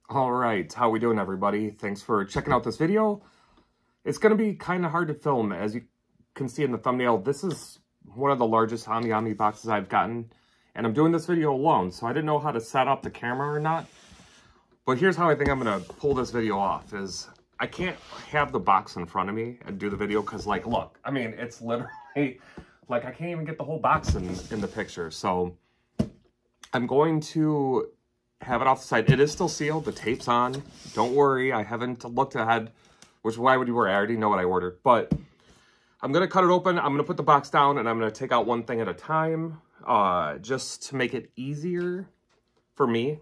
All right, how we doing, everybody? Thanks for checking out this video. It's going to be kind of hard to film. As you can see in the thumbnail, this is one of the largest AmiAmi boxes I've gotten, and I'm doing this video alone, so I didn't know how to set up the camera or not. But here's how I think I'm going to pull this video off, is I can't have the box in front of me and do the video, because, like, look, I mean, it's literally, like, I can't even get the whole box in the picture, so I'm going to have it off the side. It is still sealed. The tape's on. Don't worry. I haven't looked ahead, which why would you worry? I already know what I ordered. But I'm going to cut it open. I'm going to put the box down, and I'm going to take out one thing at a time just to make it easier for me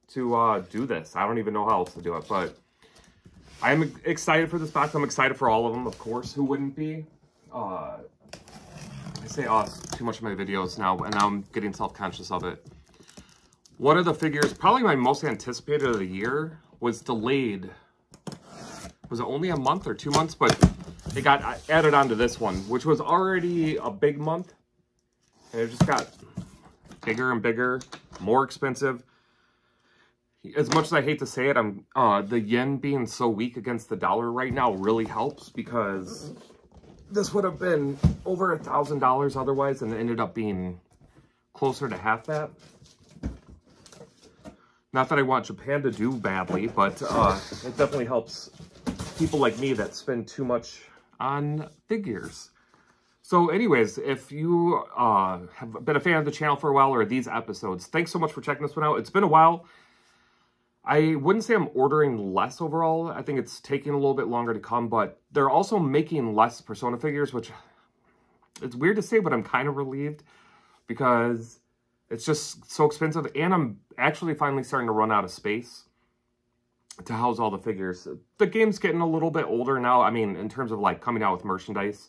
to do this. I don't even know how else to do it, but I'm excited for this box. I'm excited for all of them, of course. Who wouldn't be? I say too much in my videos now, and now I'm getting self-conscious of it. One of the figures, probably my most anticipated of the year, was delayed. Was it only a month or 2 months? But it got added onto this one, which was already a big month. And it just got bigger and bigger, more expensive. As much as I hate to say it, the yen being so weak against the dollar right now really helps, because this would have been over $1,000 otherwise, and it ended up being closer to half that. Not that I want Japan to do badly, but it definitely helps people like me that spend too much on figures. So anyways, if you have been a fan of the channel for a while, or these episodes, thanks so much for checking this one out. It's been a while. I wouldn't say I'm ordering less overall. I think it's taking a little bit longer to come, but they're also making less Persona figures, which it's weird to say, but I'm kind of relieved, because it's just so expensive, and I'm actually finally starting to run out of space to house all the figures. The game's getting a little bit older now, I mean, in terms of, like, coming out with merchandise.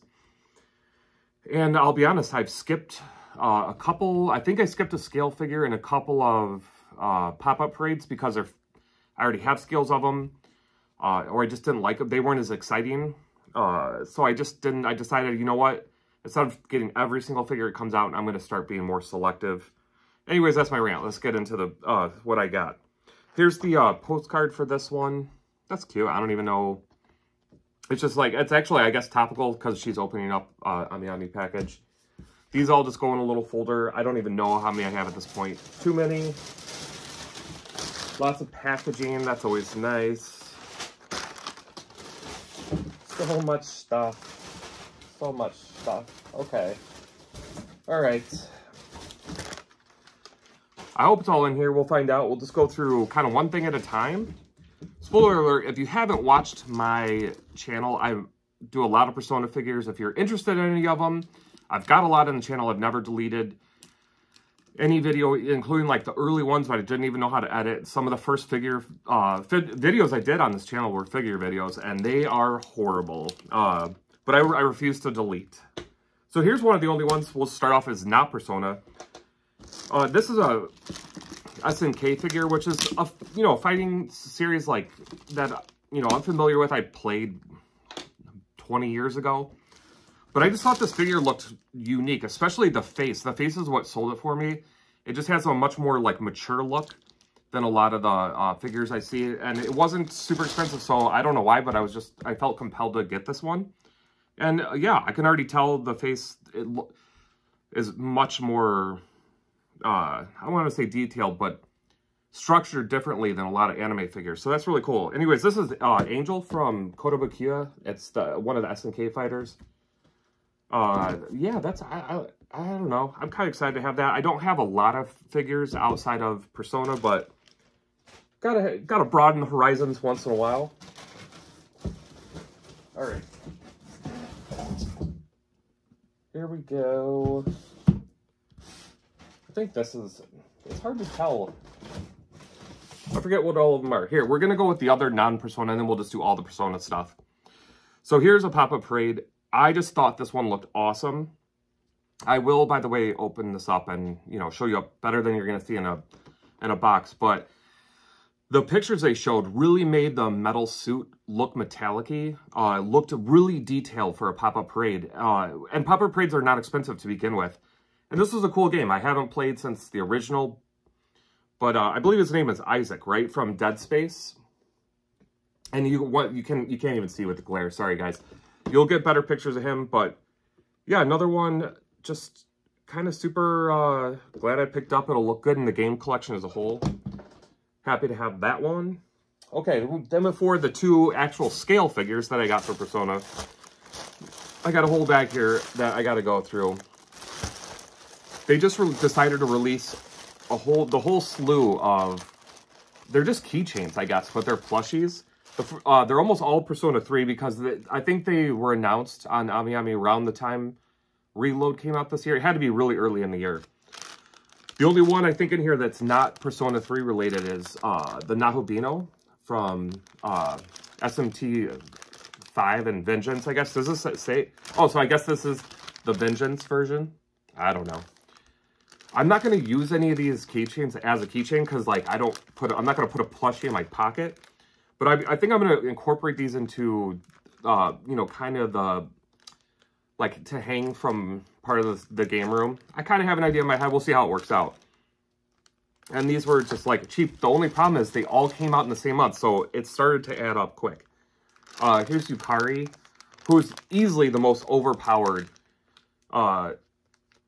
And I'll be honest, I've skipped a couple, I think I skipped a scale figure and a couple of pop-up parades, because I already have scales of them, or I just didn't like them. They weren't as exciting, so I decided, you know what? Instead of getting every single figure that comes out, I'm going to start being more selective. Anyways, that's my rant. Let's get into the what I got. Here's the postcard for this one. That's cute. I don't even know. It's just like, it's actually, I guess, topical, because she's opening up on the AmiAmi package. These all just go in a little folder. I don't even know how many I have at this point. Too many. Lots of packaging. That's always nice. So much stuff. So much stuff. Okay. All right. I hope it's all in here. We'll find out. We'll just go through kind of one thing at a time. Spoiler alert, if you haven't watched my channel, I do a lot of Persona figures. If you're interested in any of them, I've got a lot on the channel. I've never deleted any video, including like the early ones, but I didn't even know how to edit. Some of the first videos I did on this channel were figure videos, and they are horrible. But I refuse to delete. So here's one of the only ones. We'll start off as not Persona. This is a SNK figure, which is a, fighting series like that, I'm familiar with. I played 20 years ago. But I just thought this figure looked unique, especially the face. The face is what sold it for me. It just has a much more, like, mature look than a lot of the figures I see. And it wasn't super expensive, so I don't know why, but I felt compelled to get this one. And, yeah, I can already tell the face is much more, I don't want to say detailed, but structured differently than a lot of anime figures. So that's really cool. Anyways, this is Angel from Kotobukiya. It's one of the SNK fighters. Yeah, I don't know. I'm kind of excited to have that. I don't have a lot of figures outside of Persona, but gotta broaden the horizons once in a while. All right. Here we go. I think it's hard to tell. I forget what all of them are. Here, we're gonna go with the other non-Persona, and then we'll just do all the Persona stuff. So here's a pop-up parade. I just thought this one looked awesome. I will, by the way, open this up and, show you up better than you're going to see in a box. But the pictures they showed really made the metal suit look metallic-y. Looked really detailed for a pop-up parade. And pop-up parades are not expensive to begin with. And this was a cool game. I haven't played since the original But I believe his name is Isaac, right? From Dead Space. And you can't even see with the glare. Sorry, guys. You'll get better pictures of him. But yeah, another one. Just kind of super glad I picked up. It'll look good in the game collection as a whole. Happy to have that one. Okay, then before the two actual scale figures that I got for Persona, I got a whole bag here that I got to go through. They just decided to release the whole slew of, they're just keychains, I guess, but they're plushies. They're almost all Persona 3 because I think they were announced on AmiAmi around the time Reload came out this year. It had to be really early in the year. The only one I think in here that's not Persona 3 related is the Nahobino from SMT 5 and Vengeance, I guess. Does this say? Oh, so I guess this is the Vengeance version? I don't know. I'm not going to use any of these keychains as a keychain because, like, I'm not going to put a plushie in my pocket. But I think I'm going to incorporate these into, you know, kind of the, like, to hang from part of the game room. I kind of have an idea in my head. We'll see how it works out. And these were just, like, cheap. The only problem is they all came out in the same month, so it started to add up quick. Here's Yukari, who's easily the most overpowered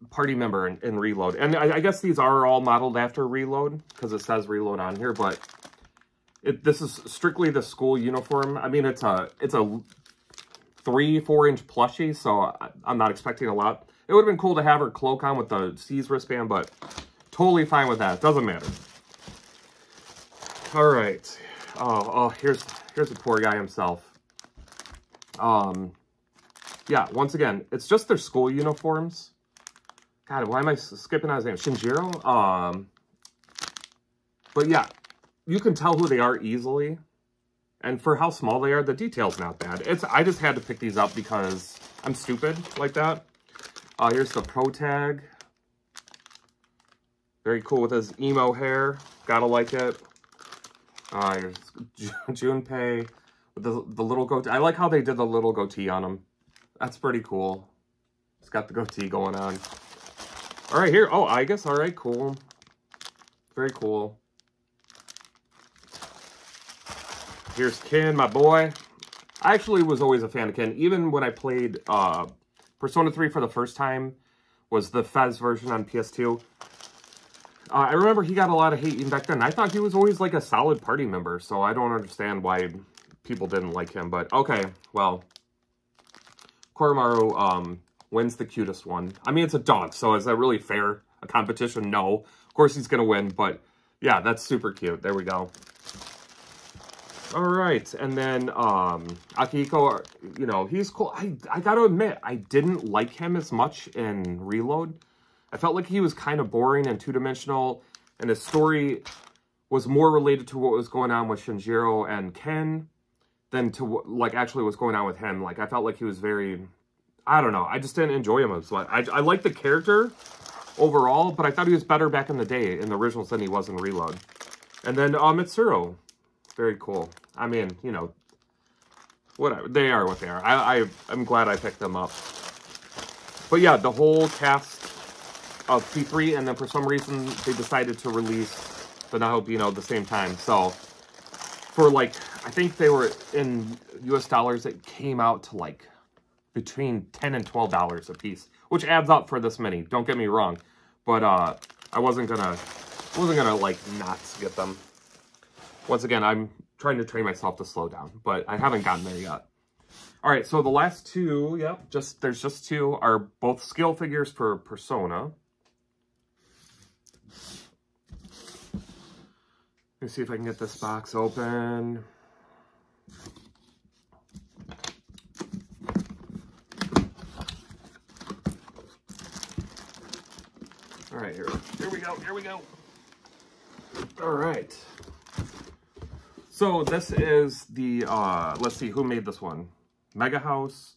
party member in Reload. And I guess these are all modeled after Reload, because it says Reload on here, but this is strictly the school uniform. I mean, it's a 3-4 inch plushie, so I'm not expecting a lot. It would have been cool to have her cloak on with the C's wristband, but totally fine with that. Doesn't matter. All right. Oh, here's the poor guy himself. Yeah, once again, it's just their school uniforms. God, why am I skipping on his name? Shinjiro? But yeah, you can tell who they are easily. And for how small they are, the detail's not bad. I just had to pick these up because I'm stupid like that. Here's the Pro Tag. Very cool with his emo hair. Gotta like it. Here's Junpei with the little goatee. I like how they did the little goatee on him. That's pretty cool. He's got the goatee going on. All right, here. Oh, I guess. All right, cool. Very cool. Here's Ken, my boy. I actually was always a fan of Ken. Even when I played Persona 3 for the first time, was the Fez version on PS2. I remember he got a lot of hate even back then. I thought he was always like a solid party member, so I don't understand why people didn't like him. But okay, well, Koromaru wins the cutest one. I mean, it's a dog, so is that really fair? A competition? No. Of course he's going to win, but yeah, that's super cute. There we go. All right, and then Akihiko, you know, he's cool. I got to admit, I didn't like him as much in Reload. I felt like he was kind of boring and two-dimensional, and his story was more related to what was going on with Shinjiro and Ken than to what, like, actually what's going on with him. Like, I felt like he was very, I don't know, I just didn't enjoy him as much. I like the character overall, but I thought he was better back in the day in the originals than he was in Reload. And then Mitsuru, very cool. I mean, you know, whatever. They are what they are. I'm glad I picked them up. But yeah, the whole cast of P3, and then for some reason they decided to release the Nahobino at the same time. So for like, I think they were in US dollars, it came out to like between $10 and $12 a piece, which adds up for this many. Don't get me wrong, but I wasn't gonna like not get them. Once again, I'm trying to train myself to slow down, but I haven't gotten there yet. All right, so the last two, yep, there's just two, are both scale figures for Persona. Let me see if I can get this box open. All right, here we go. All right. So this is the, let's see, who made this one? Mega House.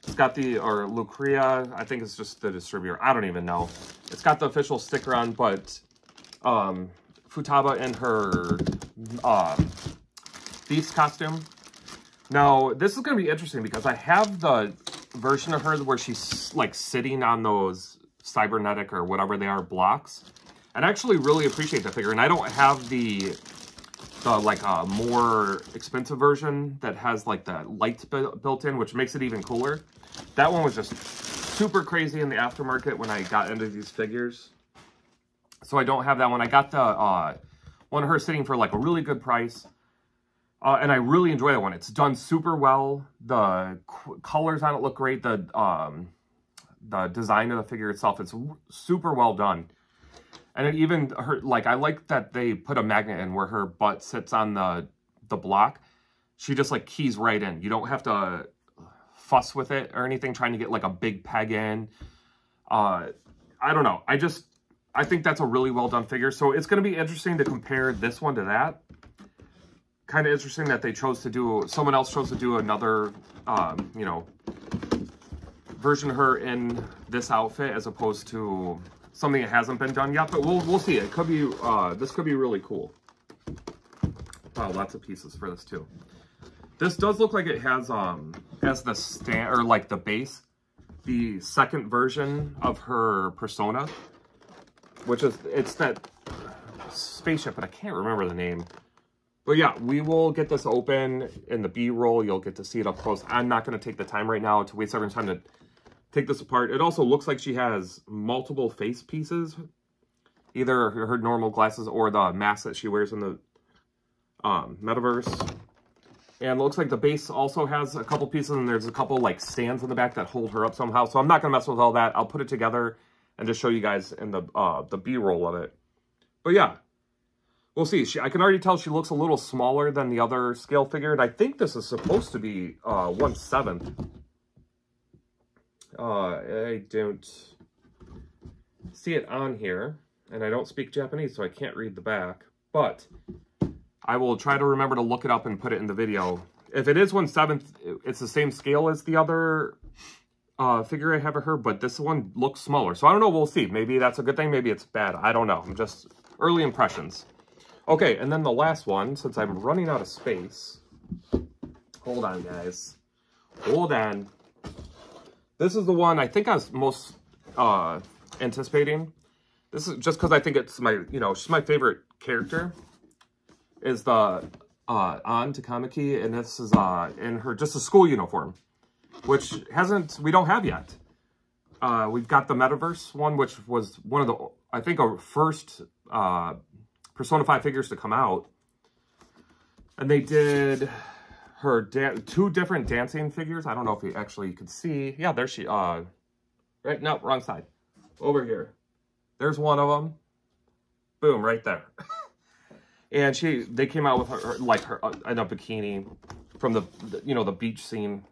It's got the, or Lucria, I think it's just the distributor. I don't even know. It's got the official sticker on, but Futaba in her Thief's costume. Now, this is going to be interesting because I have the version of her where she's like sitting on those cybernetic or whatever they are blocks. And I actually really appreciate the figure. And I don't have the like more expensive version that has like the lights built in, which makes it even cooler. That one was just super crazy in the aftermarket when I got into these figures. So I don't have that one. I got the one of her sitting for like a really good price. And I really enjoy that one. It's done super well. The colors on it look great. The design of the figure itself is super well done. And it even, like, I like that they put a magnet in where her butt sits on the block. She just, like, keys right in. You don't have to fuss with it or anything, trying to get, like, a big peg in. I don't know. I think that's a really well done figure. So it's going to be interesting to compare this one to that. Kind of interesting that they chose to do, someone else chose to do another, you know, version of her in this outfit as opposed to something that hasn't been done yet, but we'll see. It could be, this could be really cool. Wow, lots of pieces for this too. This does look like it has, as the stand, or like the base, the second version of her persona, which is, it's that spaceship, but I can't remember the name. But yeah, we will get this open in the B-roll. You'll get to see it up close. I'm not going to take the time right now to waste everyone's time to take this apart. It also looks like she has multiple face pieces, either her normal glasses or the mask that she wears in the metaverse. And it looks like the base also has a couple pieces, and there's a couple like stands in the back that hold her up somehow. So I'm not gonna mess with all that. I'll put it together and just show you guys in the B-roll of it. But yeah, we'll see. I can already tell she looks a little smaller than the other scale figure, and I think this is supposed to be 1/7. I don't see it on here, and I don't speak Japanese, so I can't read the back, but I will try to remember to look it up and put it in the video. If it is 1/7, it's the same scale as the other figure I have of her, but this one looks smaller. So I don't know, we'll see. Maybe that's a good thing, maybe it's bad. I don't know. I'm just early impressions. Okay, and then the last one, since I'm running out of space. Hold on, guys. Hold on. This is the one I think I was most anticipating. This is just because I think it's my, you know, she's my favorite character. Is the Ann Takamaki, and this is in her just a school uniform, which we don't have yet. We've got the Metaverse one, which was one of the, I think, our first Persona 5 figures to come out. And they did her two different dancing figures. I don't know if you actually could see. Yeah, there she, right, no, wrong side. Over here. There's one of them. Boom, right there. And they came out with her, like her in a bikini from the you know, the beach scene.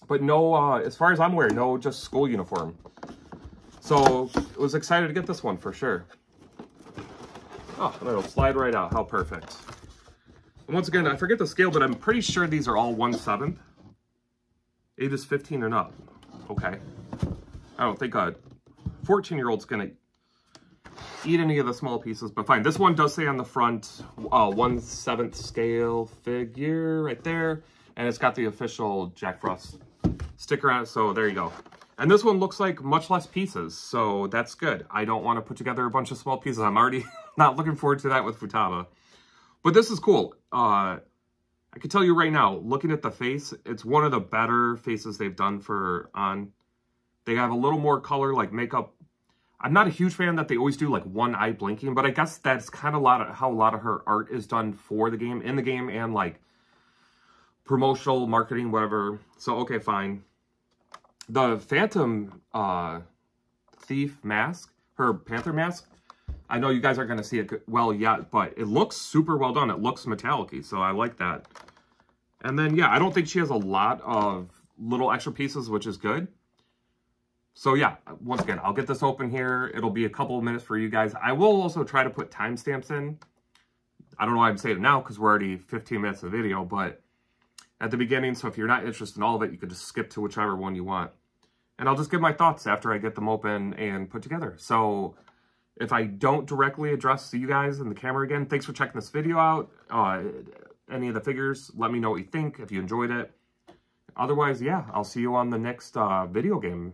But no, as far as I'm aware, no, just school uniform. So I was excited to get this one for sure. Oh, and it'll slide right out. How perfect. And once again, I forget the scale, but I'm pretty sure these are all 1/7. Ages 15 and up. Okay. I don't think a 14-year-old's going to eat any of the small pieces, but fine. This one does say on the front, 1/7 scale figure right there. And it's got the official Jack Frost sticker on it, so there you go. And this one looks like much less pieces, so that's good. I don't want to put together a bunch of small pieces. I'm already not looking forward to that with Futaba. But this is cool. I can tell you right now, looking at the face, it's one of the better faces they've done for Ann. They have a little more color, like makeup. I'm not a huge fan that they always do like one eye blinking, but I guess that's kind of how a lot of her art is done for the game, in the game, and like promotional marketing, whatever. So, okay, fine. The Phantom Thief mask, her Panther mask, I know you guys aren't going to see it well yet, but it looks super well done. It looks metallic-y, so I like that. And then, yeah, I don't think she has a lot of little extra pieces, which is good. So, yeah, once again, I'll get this open here. It'll be a couple of minutes for you guys. I will also try to put timestamps in. I don't know why I'm saying it now, because we're already 15 minutes of video, but at the beginning, so if you're not interested in all of it, you could just skip to whichever one you want. And I'll just give my thoughts after I get them open and put together. So if I don't directly address you guys in the camera again, thanks for checking this video out. Any of the figures, let me know what you think, if you enjoyed it. Otherwise, yeah, I'll see you on the next video game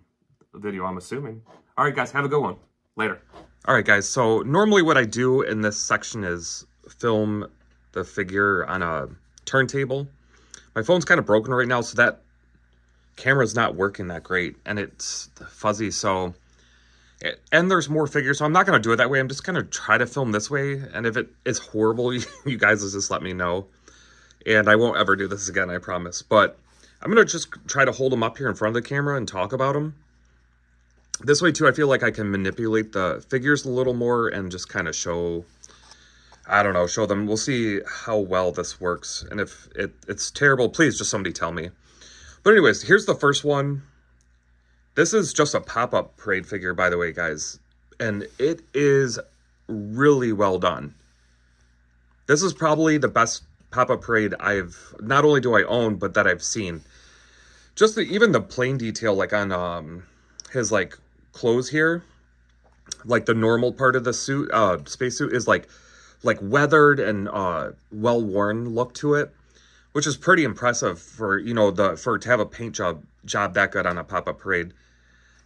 video, I'm assuming. All right, guys, have a good one. Later. All right, guys, so normally what I do in this section is film the figure on a turntable. My phone's kind of broken right now, so that camera's not working that great, and it's fuzzy, so... And there's more figures, so I'm not going to do it that way. I'm just going to try to film this way, and if it is horrible, you guys just let me know. And I won't ever do this again, I promise. But I'm going to just try to hold them up here in front of the camera and talk about them. This way, too, I feel like I can manipulate the figures a little more and just kind of show, I don't know, show them. We'll see how well this works. And if it's terrible, please just somebody tell me. But anyways, here's the first one. This is just a pop-up parade figure, by the way, guys. And it is really well done. This is probably the best pop-up parade not only do I own, but that I've seen. Just even the plain detail, like on his like clothes here, like the normal part of the suit, spacesuit is like weathered and well-worn look to it, which is pretty impressive for, you know, to have a paint job that good on a pop-up parade.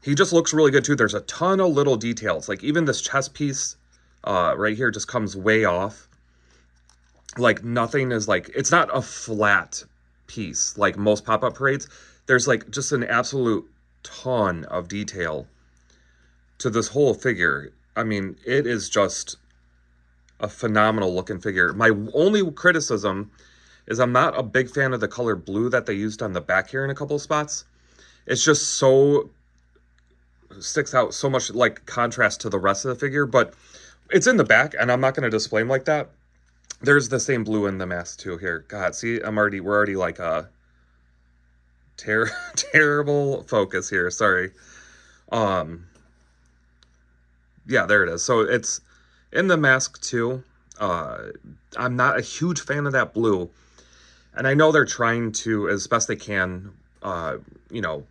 He just looks really good too. There's a ton of little details. Like even this chest piece right here just comes way off. Like nothing is like, it's not a flat piece like most pop-up parades. There's like just an absolute ton of detail to this whole figure. I mean, it is just a phenomenal looking figure. My only criticism is I'm not a big fan of the color blue that they used on the back here in a couple of spots. It's just so... sticks out so much like contrast to the rest of the figure, but it's in the back and I'm not going to display them like that. There's the same blue in the mask too here. God, see, we're already like a terrible focus here. Sorry. Yeah, there it is. So it's in the mask too. I'm not a huge fan of that blue, and I know they're trying to, as best they can, you know,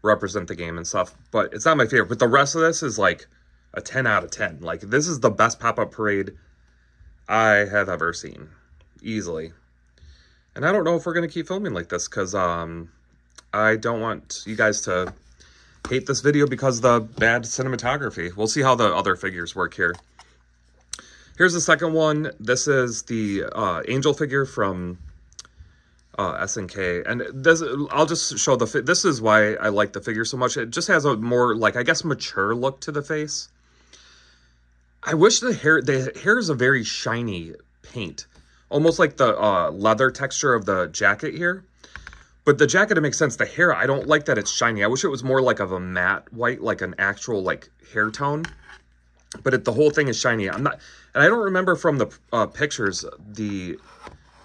represent the game and stuff, but it's not my favorite. But the rest of this is like a 10 out of 10. Like, this is the best pop-up parade I have ever seen, easily. And I don't know if we're going to keep filming like this, because I don't want you guys to hate this video because of the bad cinematography. We'll see how the other figures work here. Here's the second one. This is the Angel figure from SNK, and this, I'll just show this is why I like the figure so much. It just has a more, like, I guess, mature look to the face. I wish the hair is a very shiny paint, almost like the leather texture of the jacket here. But the jacket, it makes sense. The hair, I don't like that it's shiny. I wish it was more like of a matte white, like an actual like hair tone. But the whole thing is shiny. And I don't remember from the pictures the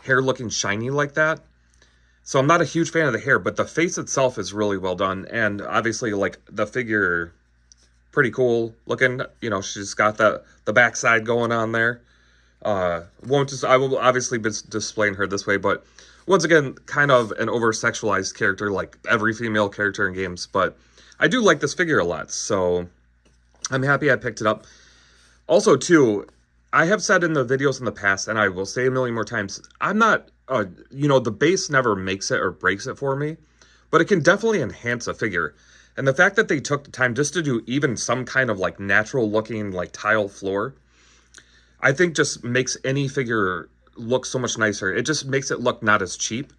hair looking shiny like that. So I'm not a huge fan of the hair, but the face itself is really well done. And obviously, like, the figure, pretty cool looking. You know, she's got the backside going on there. I will obviously be displaying her this way, but once again, kind of an over-sexualized character, like every female character in games. But I do like this figure a lot, so I'm happy I picked it up. Also, too, I have said in the videos in the past, and I will say a million more times, I'm not... you know, the base never makes it or breaks it for me, but it can definitely enhance a figure. And the fact that they took the time just to do even some kind of like natural looking like tile floor, I think just makes any figure look so much nicer. It just makes it look not as cheap.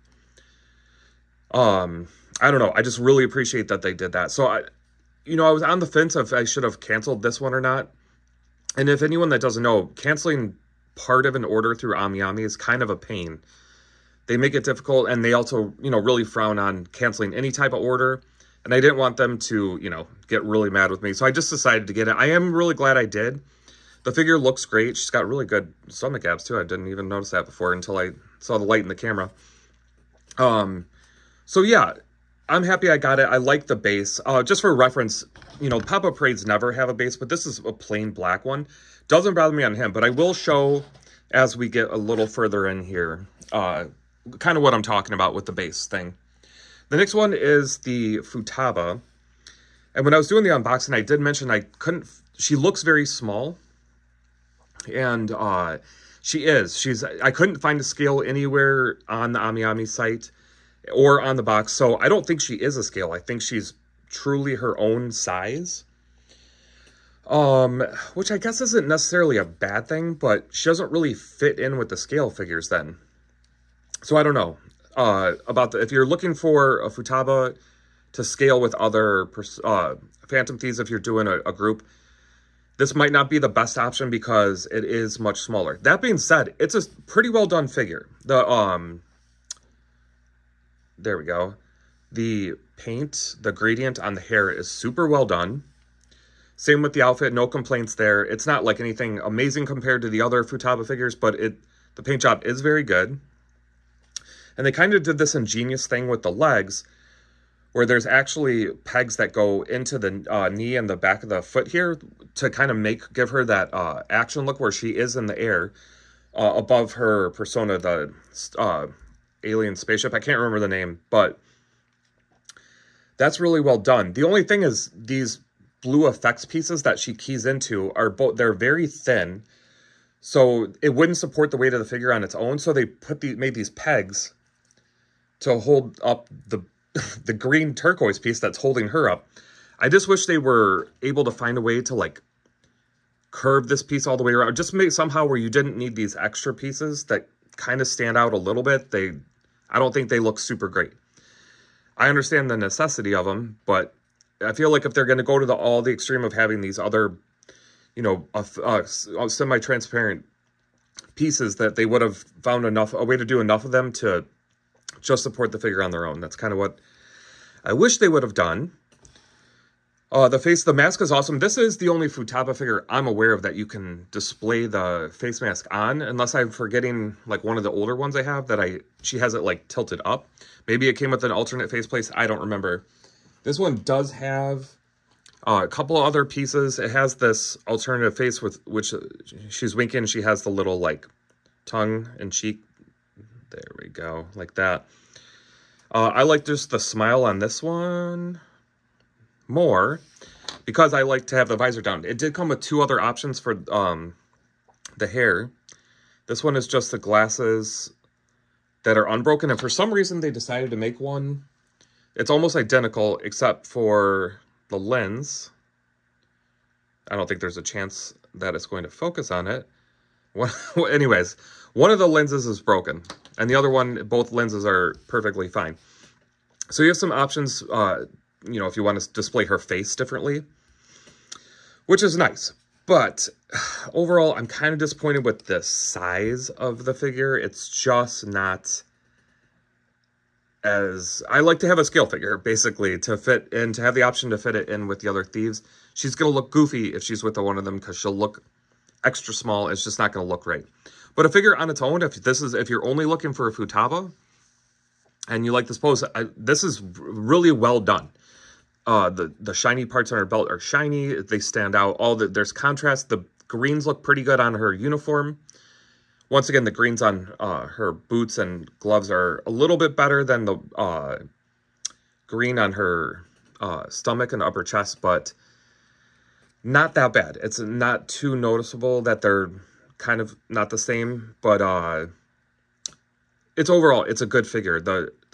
I don't know. I just really appreciate that they did that. So I was on the fence if I should have canceled this one or not. And if anyone that doesn't know, canceling part of an order through AmiAmi is kind of a pain. They make it difficult, and they also, you know, really frown on canceling any type of order. And I didn't want them to, you know, get really mad with me. So I just decided to get it. I am really glad I did. The figure looks great. She's got really good stomach abs, too. I didn't even notice that before until I saw the light in the camera. So, yeah, I'm happy I got it. I like the base. Just for reference, you know, pop-up parades never have a base, but this is a plain black one. Doesn't bother me on him, but I will show as we get a little further in here kind of what I'm talking about with the base thing. The next one is the Futaba. And when I was doing the unboxing, I did mention she looks very small. And I couldn't find a scale anywhere on the AmiAmi site or on the box. So I don't think she is a scale. I think she's truly her own size. Which I guess isn't necessarily a bad thing, but she doesn't really fit in with the scale figures then. So I don't know. If you're looking for a Futaba to scale with other Phantom Thieves, if you're doing a group, this might not be the best option because it is much smaller. That being said, it's a pretty well done figure. There we go. The paint, the gradient on the hair is super well done. Same with the outfit, no complaints there. It's not like anything amazing compared to the other Futaba figures, but the paint job is very good. And they kind of did this ingenious thing with the legs, where there's actually pegs that go into the knee and the back of the foot here to kind of give her that action look where she is in the air above her persona, the alien spaceship. I can't remember the name, but that's really well done. The only thing is these blue effects pieces that she keys into they're very thin, so it wouldn't support the weight of the figure on its own. So they made these pegs to hold up the green turquoise piece that's holding her up. I just wish they were able to find a way to like curve this piece all the way around. Just make somehow where you didn't need these extra pieces that kind of stand out a little bit. I don't think they look super great. I understand the necessity of them, but I feel like if they're going to go to all the extreme of having these other, you know, semi-transparent pieces, that they would have found a way to do enough of them to just support the figure on their own. That's kind of what I wish they would have done. The mask is awesome. This is the only Futaba figure I'm aware of that you can display the face mask on, unless I'm forgetting like one of the older ones I have that she has it like tilted up. Maybe it came with an alternate faceplate. I don't remember. This one does have a couple of other pieces. It has this alternative face with which she's winking. She has the little like tongue and cheek. There we go, like that. I like just the smile on this one more because I like to have the visor down. It did come with two other options for the hair. This one is just the glasses that are unbroken, and for some reason they decided to make one. It's almost identical except for the lens. I don't think there's a chance that it's going to focus on it. Anyways, one of the lenses is broken, and the other one, both lenses are perfectly fine. So you have some options, you know, if you want to display her face differently, which is nice. But overall, I'm kind of disappointed with the size of the figure. It's just not as... I like to have a scale figure, basically, to fit in, to have the option to fit it in with the other thieves. She's going to look goofy if she's with one of them because she'll look extra small. It's just not going to look right. But a figure on its own, if you're only looking for a Futaba and you like this pose, this is really well done. The shiny parts on her belt are shiny. They stand out. There's contrast. The greens look pretty good on her uniform. Once again, the greens on her boots and gloves are a little bit better than the green on her stomach and upper chest, but not that bad. It's not too noticeable that they're kind of not the same, but overall, it's a good figure.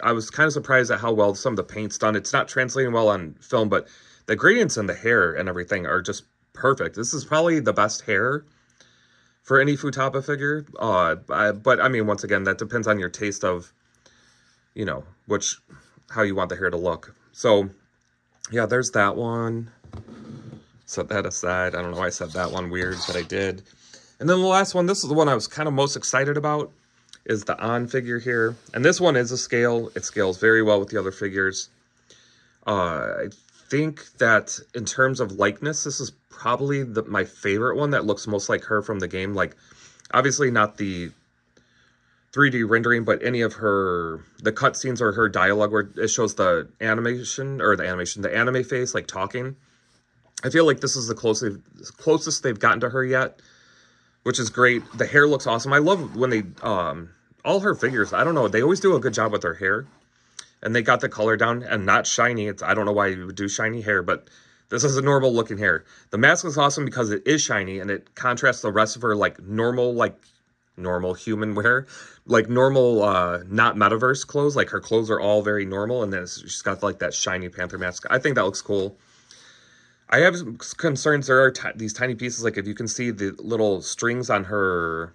I was kind of surprised at how well some of the paint's done. It's not translating well on film, but the gradients in the hair and everything are just perfect. This is probably the best hair for any Futaba figure. But I mean, once again, that depends on your taste of, you know, how you want the hair to look. So yeah, there's that one. Set that aside. I don't know why I said that one weird, but I did. And then the last one, this is the one I was kind of most excited about, is the On figure here. And this one is a scale. It scales very well with the other figures. I think that in terms of likeness, this is probably my favorite one that looks most like her from the game. Like, obviously not the 3D rendering, but any of the cutscenes or her dialogue where it shows the anime face, like talking. I feel like this is the closest they've gotten to her yet, which is great. The hair looks awesome. I love when they, all her figures, I don't know, they always do a good job with their hair. And they got the color down and not shiny. I don't know why you would do shiny hair, but this is a normal looking hair. The mask is awesome because it is shiny and it contrasts the rest of her like normal human wear, like normal, not metaverse clothes. Like her clothes are all very normal, and then she's got like that shiny panther mask. I think that looks cool. I have concerns. There are these tiny pieces, like if you can see the little strings on her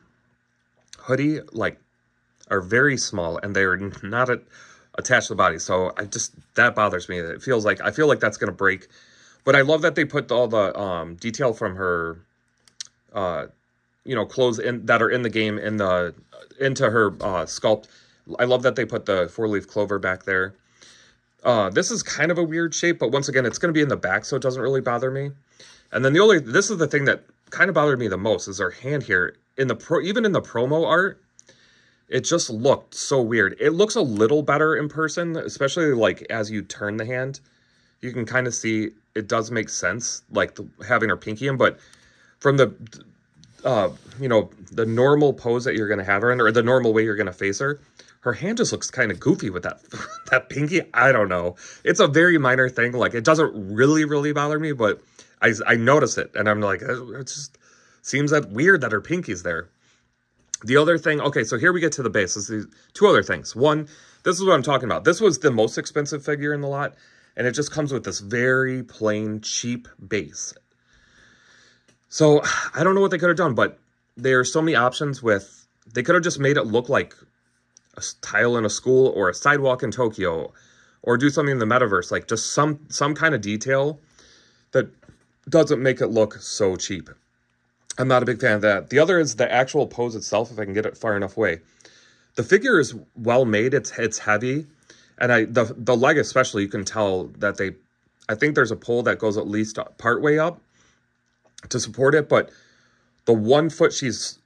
hoodie, like, are very small, and they're not attached to the body. So that bothers me. It feels like, I feel like that's going to break. But I love that they put all the detail from her, you know, clothes that are in the game into her sculpt. I love that they put the 4-leaf clover back there. This is kind of a weird shape, but once again, it's going to be in the back, so it doesn't really bother me. And then this is the thing that kind of bothered me the most, is her hand here. Even in the promo art, it just looked so weird. It looks a little better in person, especially like as you turn the hand. You can kind of see it does make sense, like having her pinky in, but from the, you know, the normal pose that you're going to have her in, or the normal way you're going to face her, her hand just looks kind of goofy with that pinky. I don't know. It's a very minor thing. Like, it doesn't really bother me, but I notice it, and I'm like, it just seems that weird that her pinky's there. The other thing, okay, so here we get to the base. This is two other things. One, this is what I'm talking about. This was the most expensive figure in the lot, and it just comes with this very plain, cheap base. So I don't know what they could have done, but there are so many options with, they could have just made it look like a tile in a school or a sidewalk in Tokyo, or do something in the metaverse, like just some kind of detail that doesn't make it look so cheap. I'm not a big fan of that. The other is the actual pose itself, if I can get it far enough away. The figure is well made. It's heavy. And the leg especially, you can tell that I think there's a pole that goes at least part way up to support it. But the 1 foot she's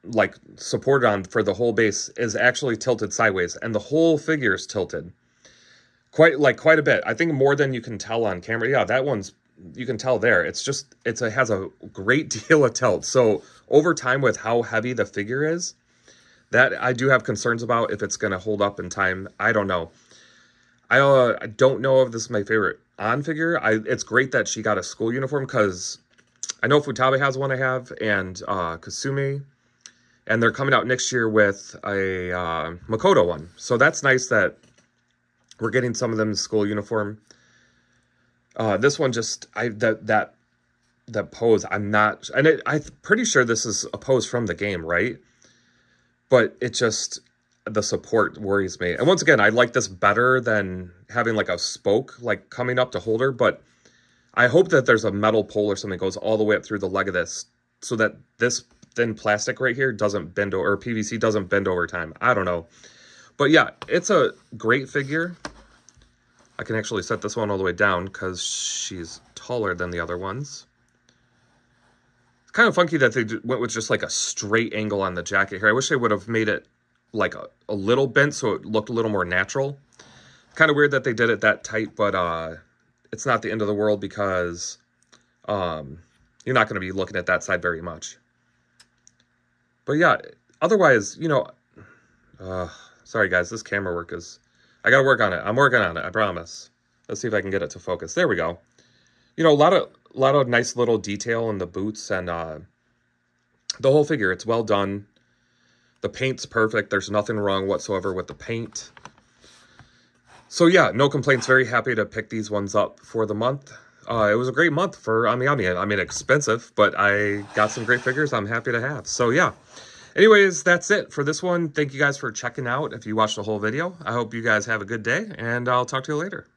like supported on for the whole base is actually tilted sideways. And the whole figure is tilted quite a bit. I think more than you can tell on camera. Yeah, that one's, you can tell there. It has a great deal of tilt. So over time, with how heavy the figure is, that I do have concerns about if it's going to hold up in time. I don't know. I don't know if this is my favorite on figure. It's great that she got a school uniform, because I know Futaba has one I have, and Kasumi, and they're coming out next year with a Makoto one. So that's nice that we're getting some of them in school uniform. This one just, that pose, I'm not, and I'm pretty sure this is a pose from the game, right? But it just, the support worries me. And once again, I like this better than having like a spoke like coming up to hold her, but I hope that there's a metal pole or something that goes all the way up through the leg of this, so that this thin plastic right here doesn't bend over, or PVC doesn't bend over time. I don't know. But yeah, it's a great figure. I can actually set this one all the way down because she's taller than the other ones. It's kind of funky that they went with just like a straight angle on the jacket here. I wish they would have made it like a little bent so it looked a little more natural. Kind of weird that they did it that tight, but it's not the end of the world, because you're not going to be looking at that side very much. But yeah, otherwise, you know, sorry guys, this camera work is, I got to work on it. I'm working on it, I promise. Let's see if I can get it to focus. There we go. You know, a lot of nice little detail in the boots, and the whole figure, it's well done. The paint's perfect. There's nothing wrong whatsoever with the paint. So yeah, no complaints. Very happy to pick these ones up for the month. It was a great month for AmiAmi. I mean, expensive, but I got some great figures I'm happy to have. So yeah. Anyways, that's it for this one. Thank you guys for checking out if you watched the whole video. I hope you guys have a good day, and I'll talk to you later.